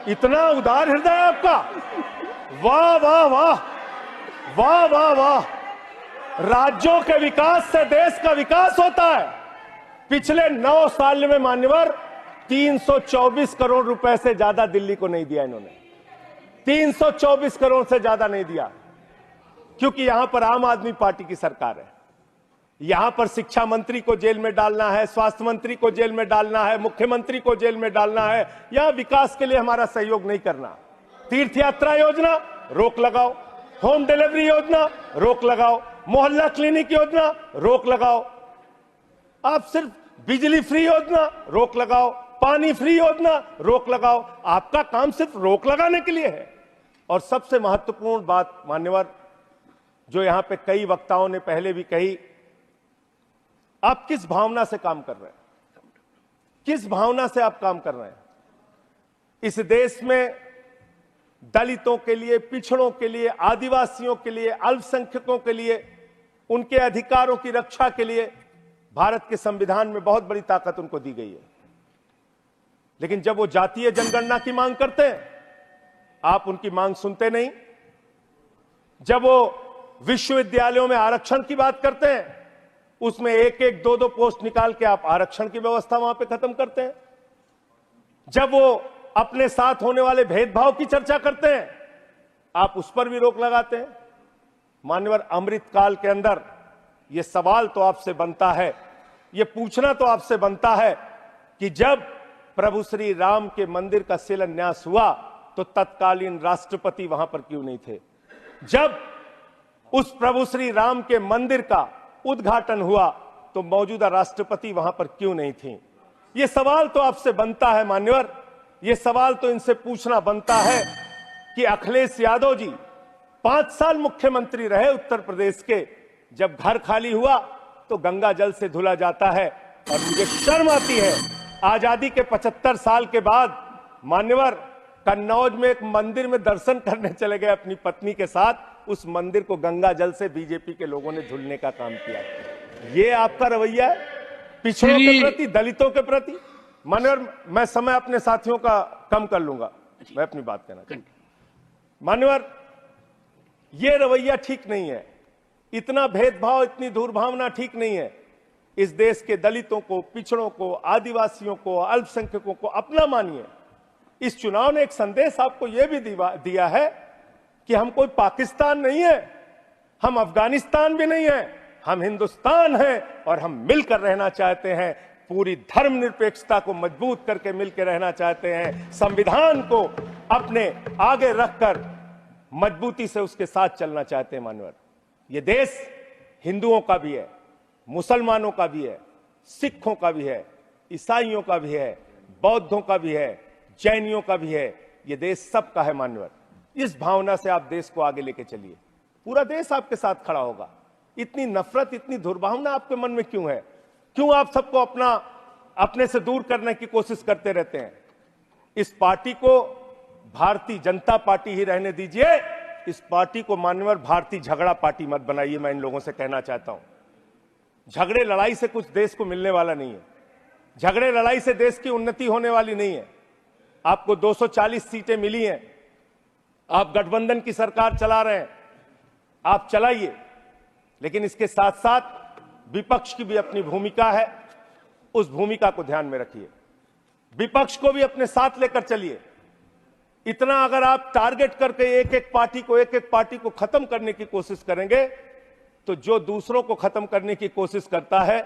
इतना उदार हृदय आपका, वाह वाह वाह वाह वाह वाह। राज्यों के विकास से देश का विकास होता है। पिछले 9 साल में मान्यवर 324 करोड़ रुपए से ज्यादा दिल्ली को नहीं दिया इन्होंने, 324 करोड़ से ज्यादा नहीं दिया, क्योंकि यहां पर आम आदमी पार्टी की सरकार है। यहां पर शिक्षा मंत्री को जेल में डालना है, स्वास्थ्य मंत्री को जेल में डालना है, मुख्यमंत्री को जेल में डालना है, यहां विकास के लिए हमारा सहयोग नहीं करना। तीर्थ यात्रा योजना रोक लगाओ, होम डिलीवरी योजना रोक लगाओ, मोहल्ला क्लिनिक योजना रोक लगाओ, आप सिर्फ बिजली फ्री योजना रोक लगाओ, पानी फ्री योजना रोक लगाओ। आपका काम सिर्फ रोक लगाने के लिए है। और सबसे महत्वपूर्ण बात मान्यवर, जो यहां पे कई वक्ताओं ने पहले भी कही, आप किस भावना से काम कर रहे हैं, किस भावना से आप काम कर रहे हैं। इस देश में दलितों के लिए, पिछड़ों के लिए, आदिवासियों के लिए, अल्पसंख्यकों के लिए, उनके अधिकारों की रक्षा के लिए भारत के संविधान में बहुत बड़ी ताकत उनको दी गई है। लेकिन जब वो जातीय जनगणना की मांग करते हैं, आप उनकी मांग सुनते नहीं। जब वो विश्वविद्यालयों में आरक्षण की बात करते हैं, उसमें 1-1, 2-2 पोस्ट निकाल के आप आरक्षण की व्यवस्था वहां पे खत्म करते हैं। जब वो अपने साथ होने वाले भेदभाव की चर्चा करते हैं, आप उस पर भी रोक लगाते हैं। मान्यवर, अमृतकाल के अंदर यह सवाल तो आपसे बनता है, यह पूछना तो आपसे बनता है कि जब प्रभु श्री राम के मंदिर का शिलान्यास हुआ तो तत्कालीन राष्ट्रपति वहां पर क्यों नहीं थे? जब उस प्रभु श्री राम के मंदिर का उद्घाटन हुआ तो मौजूदा राष्ट्रपति वहां पर क्यों नहीं थी? यह सवाल तो आपसे बनता है मान्यवर, यह सवाल तो इनसे पूछना बनता है कि अखिलेश यादव जी 5 साल मुख्यमंत्री रहे उत्तर प्रदेश के, जब घर खाली हुआ तो गंगा जल से धुला जाता है। और मुझे शर्म आती है, आजादी के 75 साल के बाद मान्यवर कन्नौज में एक मंदिर में दर्शन करने चले गए अपनी पत्नी के साथ, उस मंदिर को गंगा जल से बीजेपी के लोगों ने धुलने का काम किया। ये आपका रवैया है पिछड़ों के प्रति, दलितों के प्रति? मान्यवर, मैं समय अपने साथियों का कम कर लूंगा, मैं अपनी बात कहना चाहता हूं। मान्यवर, ये रवैया ठीक नहीं है, इतना भेदभाव, इतनी दुर्भावना ठीक नहीं है। इस देश के दलितों को, पिछड़ों को, आदिवासियों को, अल्पसंख्यकों को अपना मानिए। इस चुनाव ने एक संदेश आपको यह भी दिया है कि हम कोई पाकिस्तान नहीं है, हम अफगानिस्तान भी नहीं है, हम हिंदुस्तान हैं और हम मिलकर रहना चाहते हैं। पूरी धर्मनिरपेक्षता को मजबूत करके मिलकर रहना चाहते हैं। संविधान को अपने आगे रखकर मजबूती से उसके साथ चलना चाहते हैं। मानवर, यह देश हिंदुओं का भी है, मुसलमानों का भी है, सिखों का भी है, ईसाइयों का भी है, बौद्धों का भी है, जैनियों का भी है। यह देश सबका है मान्यवर। इस भावना से आप देश को आगे लेके चलिए, पूरा देश आपके साथ खड़ा होगा। इतनी नफरत, इतनी दुर्भावना आपके मन में क्यों है? क्यों आप सबको अपने से दूर करने की कोशिश करते रहते हैं? इस पार्टी को भारतीय जनता पार्टी ही रहने दीजिए। इस पार्टी को मान्यवर भारतीय झगड़ा पार्टी मत बनाइए। मैं इन लोगों से कहना चाहता हूं, झगड़े लड़ाई से कुछ देश को मिलने वाला नहीं है। झगड़े लड़ाई से देश की उन्नति होने वाली नहीं है। आपको 240 सीटें मिली हैं, आप गठबंधन की सरकार चला रहे हैं, आप चलाइए, लेकिन इसके साथ साथ विपक्ष की भी अपनी भूमिका है, उस भूमिका को ध्यान में रखिए। विपक्ष को भी अपने साथ लेकर चलिए। इतना अगर आप टारगेट करके एक एक पार्टी को खत्म करने की कोशिश करेंगे, तो जो दूसरों को खत्म करने की कोशिश करता है